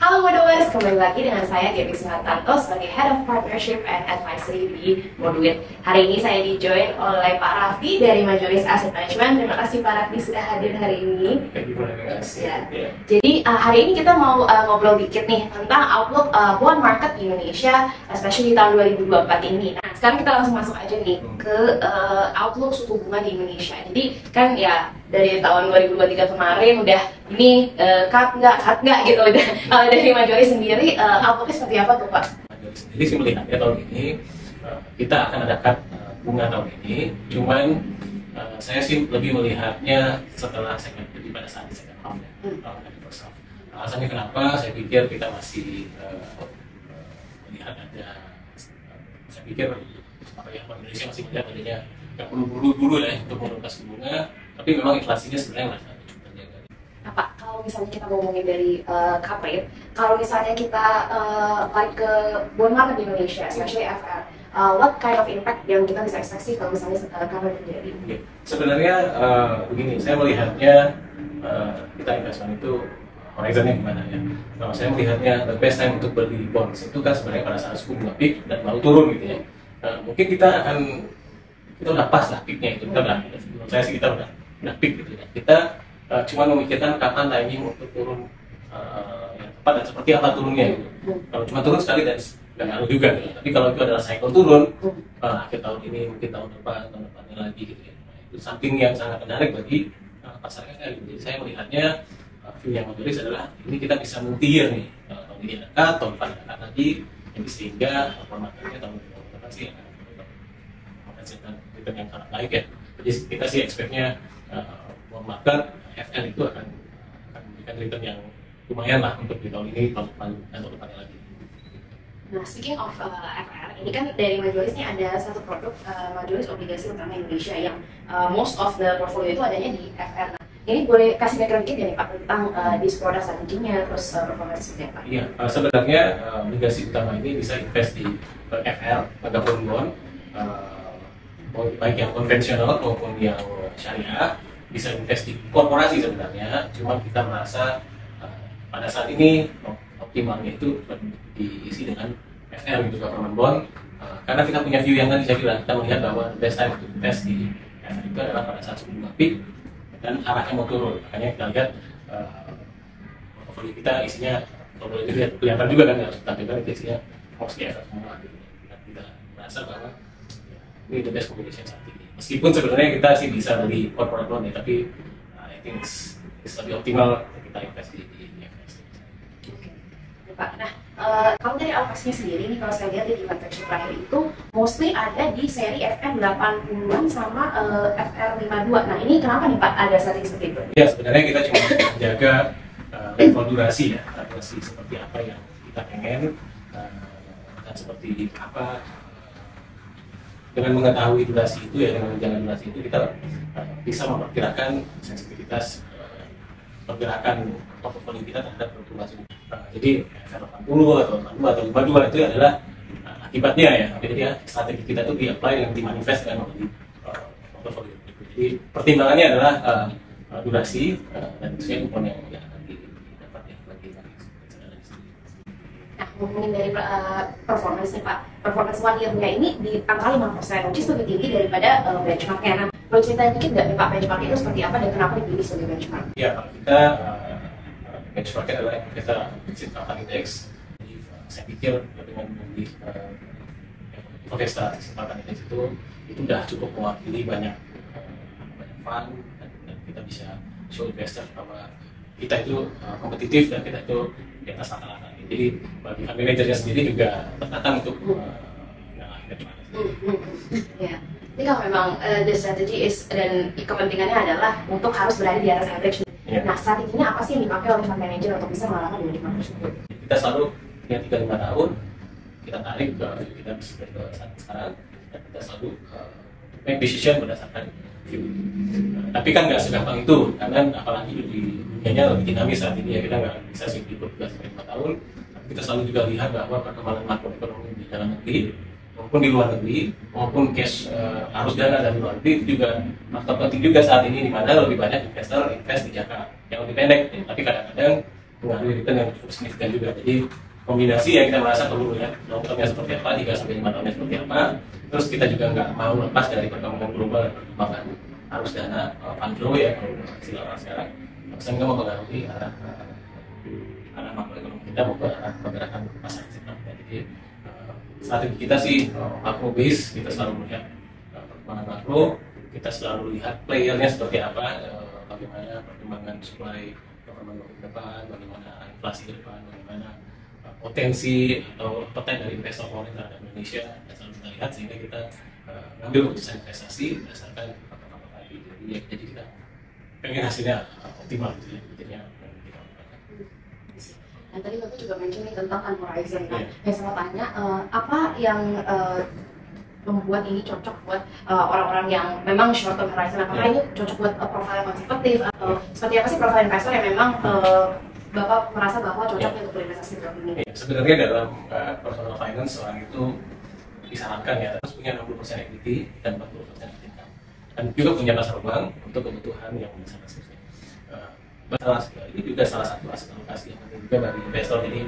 Halo Modowers, kembali lagi dengan saya Dewi Suhantanto sebagai Head of Partnership and Advisory di Moduit. Hari ini saya di-join oleh Pak Raffi dari Majoris Asset Management. Terima kasih Pak Raffi sudah hadir hari ini. Ya. Jadi hari ini kita mau ngobrol dikit nih tentang outlook bond market di Indonesia, especially di tahun 2024 ini. Nah, sekarang kita langsung masuk aja nih ke outlook suku bunga di Indonesia. Jadi kan ya dari tahun 2023 kemarin udah ini cut nggak gitu udah. Dari Majoris sendiri outlooknya seperti apa tuh Pak? Majoris sendiri sih melihatnya tahun ini kita akan ada cut bunga tahun ini, cuman saya sih lebih melihatnya setelah second pada saat di second half ya, dari first half. Alasannya kenapa? Saya pikir kita masih melihat ada, saya pikir Indonesia masih melihat adanya nggak perlu buru-buru lah untuk menurunkan suku bunga, tapi memang inflasinya sebenarnya masih cukup terjaga. Nah Pak, kalau misalnya kita ngomongin dari cap rate, kalau misalnya kita balik ke bond market di Indonesia, especially FR, what kind of impact yang kita bisa ekspektasi kalau misalnya cap rate terjadi? Okay. Sebenarnya begini, saya melihatnya kita investment itu horizonnya gimana ya. Kalau saya melihatnya the best time untuk beli bonds itu kan sebenarnya pada saat suku bunga peak dan baru turun gitu ya. Mungkin kita udah pas lah peaknya itu, kita udah, menurut saya sih kita udah peak gitu ya. Kita cuma memikirkan kapan timing untuk turun yang tepat dan seperti apa turunnya gitu. Kalau cuma turun sekali dan nggak ngaruh juga gitu. Tapi kalau itu adalah cycle turun akhir tahun ini, mungkin tahun depannya lagi gitu ya. Itu something yang sangat menarik bagi pasar KKR gitu. Jadi saya melihatnya view yang Majoris adalah ini kita bisa multi year nih, tahun ini dekat, tahun depan dekat lagi, jadi sehingga formatnya tahun depan sih akan menghasilkan return yang sangat baik ya. Jadi kita sih expect-nya bond market FR itu akan memberikan return yang lumayan lah untuk di tahun ini, tahun depan dan tahun depannya lagi. Nah, speaking of FR, ini kan dari Majoris ini ada satu produk Majoris obligasi utama Indonesia yang most of the portfolio itu adanya di FR. Nah, ini boleh kasih background dikit ya nih Pak tentang this product strateginya, terus performance seperti apa? Iya, sebenarnya obligasi utama ini bisa invest di FR, government bond, baik yang konvensional maupun yang syariah, bisa invest di korporasi sebenarnya. Cuma kita merasa pada saat ini optimalnya itu diisi dengan FR gitu, government bond, karena kita punya view yang tadi saya bilang, kita melihat bahwa the best time untuk invest di FR itu adalah pada saat suku bunga peak dan arahnya mau turun. Makanya kita lihat portfolio kita isinya, kalau boleh dilihat kelihatan juga kan ya, tapi kan isinya mostly FR semua gitu. Dan kita merasa bahwa ini the best combination saat ini. Meskipun sebenarnya kita sih bisa beli corporate loan ya, tapi I think it's lebih optimal kita invest di FR. Oke, Pak. Nah, kalau dari alokasinya sendiri nih, kalau saya lihat di transaksi terakhir itu mostly ada di seri FR 80-an sama FR 52. Nah, ini kenapa nih Pak ada strategi seperti itu? Ya, sebenarnya kita cuma menjaga level durasi ya, durasi seperti apa yang kita pengen dan seperti apa. Dengan mengetahui durasi itu ya, dengan menjaga durasi itu kita bisa memperkirakan sensitivitas pergerakan portofolio kita terhadap fluktuasi. Jadi FR 80 atau 82 atau 52 itu adalah akibatnya ya. Jadi strategi kita itu di-apply dengan dimanifest dengan membeli portofolio. Jadi pertimbangannya adalah durasi dan sesuai kupon yang akan didapat ya bagi Nah, ngomongin dari performance nih Pak, performance one year-nya ini di angka 5%, which is lebih tinggi daripada benchmark-nya. Nah, boleh cerita dikit nggak nih Pak, benchmark itu seperti apa dan kenapa dipilih sebagai benchmark? Ya, kalau kita benchmark-nya adalah kita Fixed Income Index. Jadi saya pikir dengan membeli Investa Fixed Income Index itu udah cukup mewakili banyak fund dan kita bisa show investor bahwa kita itu kompetitif dan kita itu di atas rata-rata. Jadi bagi fund managernya sendiri juga tertantang untuk mengalahin benchmark. Ya. Jadi kalau memang the strategy is dan kepentingannya adalah untuk harus berada di atas average. Yeah. Nah, strateginya apa sih yang dipakai oleh fund manager untuk bisa mengalahkan benchmark tersebut? Kita selalu punya 3-5 tahun, kita tarik ke kita bisa ke saat sekarang dan kita selalu make decision berdasarkan view. Tapi kan nggak segampang itu, karena apalagi di dunianya lebih dinamis saat ini ya, kita nggak bisa sih ikut 3-5 tahun. Tapi kita selalu juga lihat bahwa perkembangan makroekonomi di dalam negeri maupun di luar negeri, maupun cash arus dana dari luar negeri itu juga faktor penting juga saat ini, di mana lebih banyak investor invest di jangka yang lebih pendek. Tapi kadang-kadang mengalami return yang cukup signifikan juga. Jadi kombinasi yang kita merasa perlu ya, long termnya seperti apa, 3-5 tahunnya seperti apa. Terus kita juga nggak mau lepas dari perkembangan global dan perkembangan arus dana fund flow ya, kalau istilah sekarang, sehingga mempengaruhi arah makroekonomi kita maupun arah pergerakan pasar kita. Jadi strategi kita sih makro base, kita selalu melihat perkembangan makro, kita selalu lihat playernya seperti apa, bagaimana perkembangan supply perkembangan ke depan, bagaimana inflasi ke depan, bagaimana potensi atau appetite dari investor foreign terhadap Indonesia, dan selalu kita lihat sehingga kita mengambil keputusan investasi berdasarkan faktor-faktor tadi. Jadi kita pengen hasilnya optimal gitu ya. Dan tadi Bapak juga mention nih tentang time horizon kan. Yang saya mau tanya, apa yang membuat ini cocok buat orang-orang yang memang short term horizon? Apakah ini cocok buat profil yang konservatif atau seperti apa sih profil investor yang memang Bapak merasa bahwa cocok untuk berinvestasi dalam ini? Sebenarnya dalam personal finance orang itu disarankan ya harus punya 60% equity dan 40% income, dan juga punya pasar uang untuk kebutuhan yang besar. Ini juga salah satu aset alokasi yang penting juga bagi investor. Jadi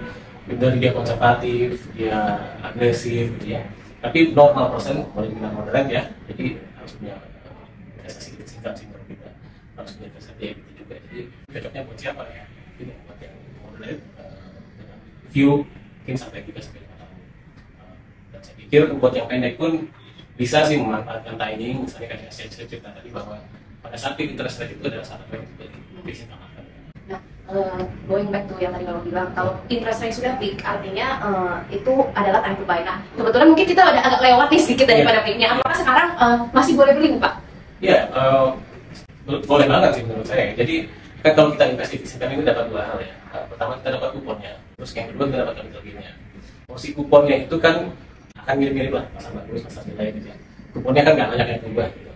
dari dia konservatif, dia agresif gitu ya, tapi 0% boleh dibilang moderate ya. Jadi harus punya investasi singkat sih menurut kita, harus punya investasi equity juga. Jadi cocoknya buat siapa ya? Mungkin buat yang moderate dengan view mungkin sampai 3-5 tahun. Dan saya pikir buat yang pendek pun bisa sih memanfaatkan timing. Misalnya kayak saya cerita tadi bahwa pada saat peak interest rate itu adalah saat yang beli fixed income. Nah, going back to yang tadi Bapak bilang, kalau interest rate sudah peak, artinya itu adalah time to buy. Nah, kebetulan mungkin kita udah agak lewat nih sedikit daripada peaknya. Apakah sekarang masih boleh beli, Pak? Ya, boleh banget sih menurut saya. Jadi kan kalau kita invest di fixed income itu dapat dua hal ya. Pertama kita dapat kuponnya, terus yang kedua kita dapat capital gain-nya. Porsi kuponnya itu kan akan mirip-mirip lah, pasar bagus, pasar nilai gitu ya. Kuponnya kan nggak banyak yang berubah gitu.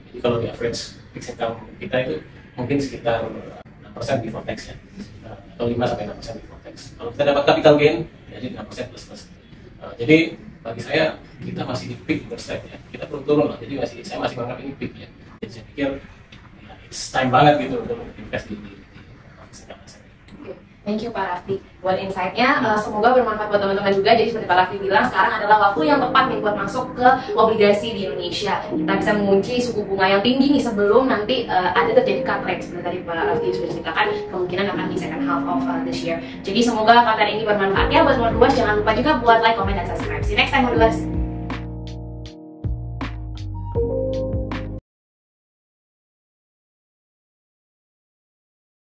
Jadi kalau di average fixed income kita itu mungkin sekitar 6% before tax ya, atau 5-6% before tax. Kalau kita dapat capital gain, jadi 6% plus. Jadi bagi saya kita masih di peak interest rate ya. Kita perlu turun lah. Jadi saya masih menganggap ini peak ya. Jadi saya pikir ya, it's time banget gitu untuk invest di fixed income. Thank you Pak Raffi buat insight-nya. Semoga bermanfaat buat teman-teman juga. Jadi seperti Pak Raffi bilang, sekarang adalah waktu yang tepat nih buat masuk ke obligasi di Indonesia. Kita bisa mengunci suku bunga yang tinggi nih sebelum nanti ada terjadi cut rate. Seperti tadi Pak Raffi sudah ceritakan, kemungkinan akan di second half of this year. Jadi semoga konten ini bermanfaat ya buat teman-teman. Jangan lupa juga buat like, comment, dan subscribe. See you next time, teman-teman.